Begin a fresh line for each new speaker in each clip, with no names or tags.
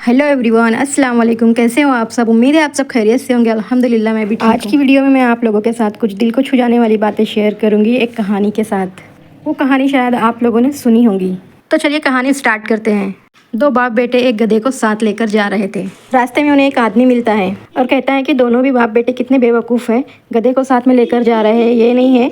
Hello everyone, अस्सलाम वालेकुम। कैसे हो आप सब? उम्मीद है आप सब खैरियत से होंगे। अल्हम्दुलिल्लाह मैं भी ठीक हूँ। आज की वीडियो में मैं आप लोगों के साथ कुछ दिल को छू जाने वाली बातें शेयर करूँगी एक कहानी के साथ। वो कहानी शायद आप लोगों ने सुनी होगी। तो चलिए कहानी स्टार्ट करते हैं। दो बाप बेटे एक गधे को साथ लेकर जा रहे थे। रास्ते में उन्हें एक आदमी मिलता है और कहता है कि दोनों भी बाप बेटे कितने बेवकूफ़ हैं, गधे को साथ में लेकर जा रहे हैं। ये नहीं है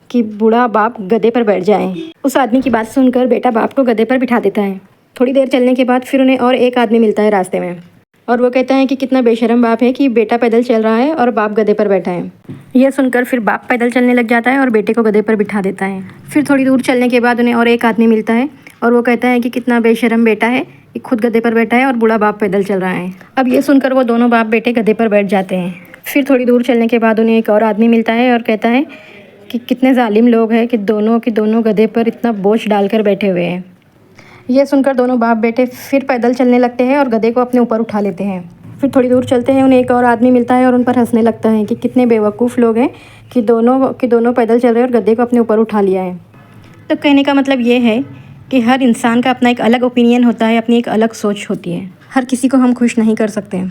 कि बूढ़ा बाप गधे पर बैठ जाए। उस आदमी की बात सुनकर बेटा बाप को गधे पर बिठा देता है। थोड़ी देर चलने के बाद फिर उन्हें और एक आदमी मिलता है रास्ते में और वो कहता है कि कितना बेशरम बाप है कि बेटा पैदल चल रहा है और बाप गधे पर बैठा है। यह सुनकर फिर बाप पैदल चलने लग जाता है और बेटे को गधे पर बिठा देता है। फिर थोड़ी दूर चलने के बाद उन्हें और एक आदमी मिलता है और वो कहता है कि कितना बेशरम बेटा है कि खुद गधे पर बैठा है और बूढ़ा बाप पैदल चल रहा है। अब ये सुनकर वो दोनों बाप बेटे गधे पर बैठ जाते हैं। फिर थोड़ी दूर चलने के बाद उन्हें एक और आदमी मिलता है और कहता है कि कितने जालिम लोग हैं कि दोनों गधे पर इतना बोझ डालकर बैठे हुए हैं। यह सुनकर दोनों बाप बेटे फिर पैदल चलने लगते हैं और गधे को अपने ऊपर उठा लेते हैं। फिर थोड़ी दूर चलते हैं, उन्हें एक और आदमी मिलता है और उन पर हंसने लगता है कि कितने बेवकूफ़ लोग हैं कि दोनों पैदल चल रहे हैं और गधे को अपने ऊपर उठा लिया है। तो कहने का मतलब ये है कि हर इंसान का अपना एक अलग ओपिनियन होता है, अपनी एक अलग सोच होती है। हर किसी को हम खुश नहीं कर सकते।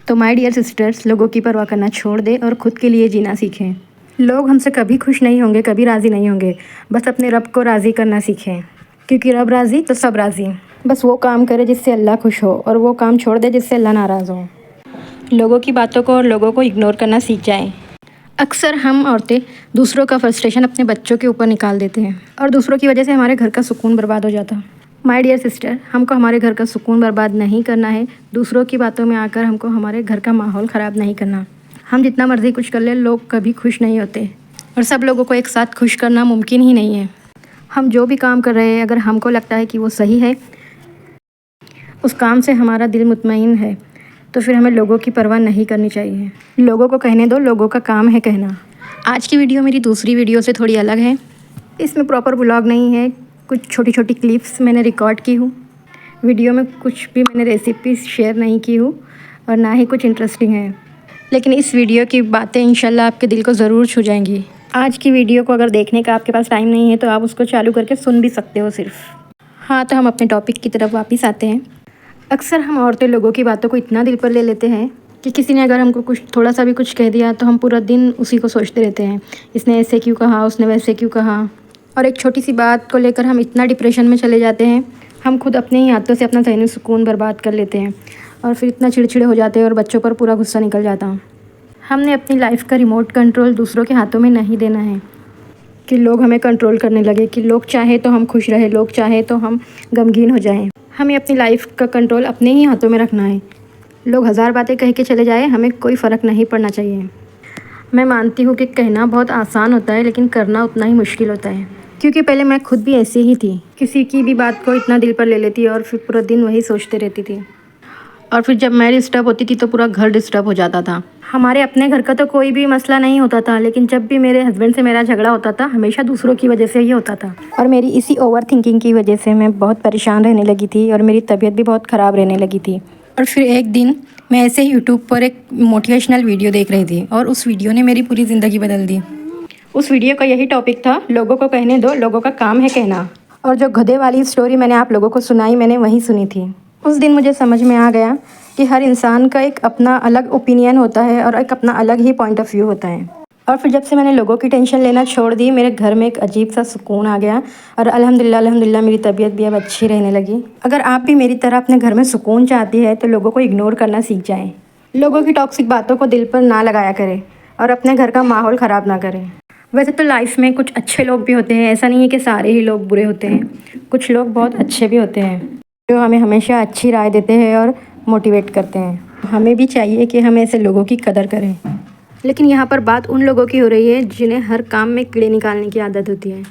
तो माय डियर सिस्टर्स, लोगों की परवाह करना छोड़ दें और ख़ुद के लिए जीना सीखें। लोग हमसे कभी खुश नहीं होंगे, कभी राज़ी नहीं होंगे। बस अपने रब को राज़ी करना सीखें, क्योंकि रब राज़ी तो सब राज़ी। बस वो काम करे जिससे अल्लाह खुश हो और वो काम छोड़ दे जिससे अल्लाह नाराज़ हो। लोगों की बातों को और लोगों को इग्नोर करना सीख जाएं। अक्सर हम औरतें दूसरों का फ्रस्ट्रेशन अपने बच्चों के ऊपर निकाल देते हैं और दूसरों की वजह से हमारे घर का सुकून बर्बाद हो जाता है। माय डियर सिस्टर, हमको हमारे घर का सुकून बर्बाद नहीं करना है। दूसरों की बातों में आकर हमको हमारे घर का माहौल ख़राब नहीं करना। हम जितना मर्ज़ी कुछ कर ले, लोग कभी खुश नहीं होते और सब लोगों को एक साथ खुश करना मुमकिन ही नहीं है। हम जो भी काम कर रहे हैं, अगर हमको लगता है कि वो सही है, उस काम से हमारा दिल मुतमईन है, तो फिर हमें लोगों की परवाह नहीं करनी चाहिए। लोगों को कहने दो, लोगों का काम है कहना। आज की वीडियो मेरी दूसरी वीडियो से थोड़ी अलग है। इसमें प्रॉपर व्लॉग नहीं है, कुछ छोटी छोटी क्लिप्स मैंने रिकॉर्ड की हूँ। वीडियो में कुछ भी मैंने रेसिपी शेयर नहीं की हूँ और ना ही कुछ इंटरेस्टिंग है, लेकिन इस वीडियो की बातें इंशाल्लाह आपके दिल को ज़रूर छू जाएंगी। आज की वीडियो को अगर देखने का आपके पास टाइम नहीं है तो आप उसको चालू करके सुन भी सकते हो सिर्फ। हाँ, तो हम अपने टॉपिक की तरफ वापस आते हैं। अक्सर हम औरतें लोगों की बातों को इतना दिल पर ले लेते हैं कि किसी ने अगर हमको कुछ थोड़ा सा भी कुछ कह दिया तो हम पूरा दिन उसी को सोचते रहते हैं। इसने ऐसे क्यों कहा, उसने वैसे क्यों कहा, और एक छोटी सी बात को लेकर हम इतना डिप्रेशन में चले जाते हैं। हम खुद अपने ही हाथों से अपना ज़हनी सुकून बर्बाद कर लेते हैं और फिर इतना चिड़चिड़े हो जाते हैं और बच्चों पर पूरा गुस्सा निकल जाता। हमने अपनी लाइफ का रिमोट कंट्रोल दूसरों के हाथों में नहीं देना है कि लोग हमें कंट्रोल करने लगे, कि लोग चाहे तो हम खुश रहे, लोग चाहे तो हम गमगीन हो जाएं। हमें अपनी लाइफ का कंट्रोल अपने ही हाथों में रखना है। लोग हज़ार बातें कह के चले जाए, हमें कोई फ़र्क नहीं पड़ना चाहिए। मैं मानती हूँ कि कहना बहुत आसान होता है, लेकिन करना उतना ही मुश्किल होता है, क्योंकि पहले मैं खुद भी ऐसी ही थी। किसी की भी बात को इतना दिल पर ले लेती और फिर पूरा दिन वही सोचते रहती थी, और फिर जब मैं डिस्टर्ब होती थी तो पूरा घर डिस्टर्ब हो जाता था। हमारे अपने घर का तो कोई भी मसला नहीं होता था, लेकिन जब भी मेरे हस्बैंड से मेरा झगड़ा होता था, हमेशा दूसरों की वजह से ही होता था। और मेरी इसी ओवर थिंकिंग की वजह से मैं बहुत परेशान रहने लगी थी और मेरी तबीयत भी बहुत ख़राब रहने लगी थी। और फिर एक दिन मैं ऐसे ही यूट्यूब पर एक मोटिवेशनल वीडियो देख रही थी और उस वीडियो ने मेरी पूरी ज़िंदगी बदल दी। उस वीडियो का यही टॉपिक था, लोगों को कहने दो, लोगों का काम है कहना। और जो गधे वाली स्टोरी मैंने आप लोगों को सुनाई, मैंने वही सुनी थी। उस दिन मुझे समझ में आ गया कि हर इंसान का एक अपना अलग ओपिनियन होता है और एक अपना अलग ही पॉइंट ऑफ व्यू होता है। और फिर जब से मैंने लोगों की टेंशन लेना छोड़ दी, मेरे घर में एक अजीब सा सुकून आ गया और अल्हम्दुलिल्लाह मेरी तबीयत भी अब अच्छी रहने लगी। अगर आप भी मेरी तरह अपने घर में सुकून चाहती है तो लोगों को इग्नोर करना सीख जाएं। लोगों की टॉक्सिक बातों को दिल पर ना लगाया करें और अपने घर का माहौल ख़राब ना करें। वैसे तो लाइफ में कुछ अच्छे लोग भी होते हैं, ऐसा नहीं है कि सारे ही लोग बुरे होते हैं। कुछ लोग बहुत अच्छे भी होते हैं जो हमें हमेशा अच्छी राय देते हैं और मोटिवेट करते हैं। हमें भी चाहिए कि हम ऐसे लोगों की कदर करें। लेकिन यहाँ पर बात उन लोगों की हो रही है जिन्हें हर काम में कीड़े निकालने की आदत होती है,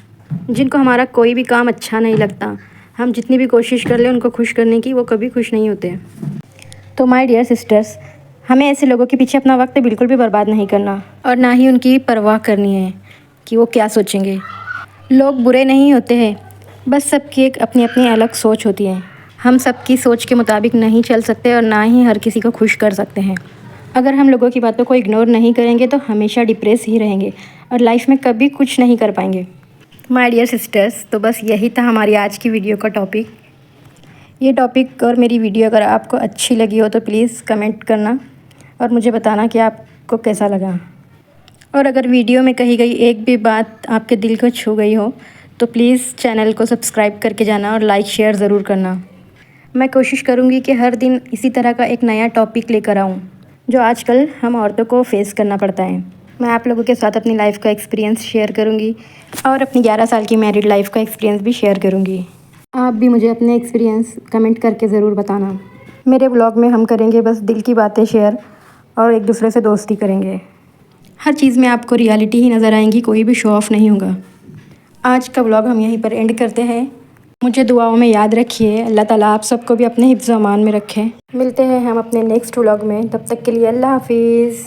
जिनको हमारा कोई भी काम अच्छा नहीं लगता। हम जितनी भी कोशिश कर लें उनको खुश करने की, वो कभी खुश नहीं होते। तो माय डियर सिस्टर्स, हमें ऐसे लोगों के पीछे अपना वक्त बिल्कुल भी बर्बाद नहीं करना और ना ही उनकी परवाह करनी है कि वो क्या सोचेंगे। लोग बुरे नहीं होते हैं, बस सबकी एक अपनी अपनी अलग सोच होती है। हम सबकी सोच के मुताबिक नहीं चल सकते और ना ही हर किसी को खुश कर सकते हैं। अगर हम लोगों की बातों को इग्नोर नहीं करेंगे तो हमेशा डिप्रेस ही रहेंगे और लाइफ में कभी कुछ नहीं कर पाएंगे। माय डियर सिस्टर्स, तो बस यही था हमारी आज की वीडियो का टॉपिक। ये टॉपिक और मेरी वीडियो अगर आपको अच्छी लगी हो तो प्लीज़ कमेंट करना और मुझे बताना कि आपको कैसा लगा। और अगर वीडियो में कही गई एक भी बात आपके दिल को छू गई हो तो प्लीज़ चैनल को सब्सक्राइब करके जाना और लाइक शेयर ज़रूर करना। मैं कोशिश करूँगी कि हर दिन इसी तरह का एक नया टॉपिक लेकर आऊँ जो आजकल हम औरतों को फेस करना पड़ता है। मैं आप लोगों के साथ अपनी लाइफ का एक्सपीरियंस शेयर करूँगी और अपनी 11 साल की मैरिड लाइफ का एक्सपीरियंस भी शेयर करूँगी। आप भी मुझे अपने एक्सपीरियंस कमेंट करके ज़रूर बताना। मेरे ब्लॉग में हम करेंगे बस दिल की बातें शेयर और एक दूसरे से दोस्ती करेंगे। हर चीज़ में आपको रियलिटी ही नज़र आएंगी, कोई भी शो ऑफ नहीं होगा। आज का ब्लॉग हम यहीं पर एंड करते हैं। मुझे दुआओं में याद रखिए। अल्लाह ताला आप सबको भी अपने हिफ्ज़-ओ-अमान में रखें। मिलते हैं हम अपने नेक्स्ट व्लॉग में, तब तक के लिए अल्लाह हाफिज़।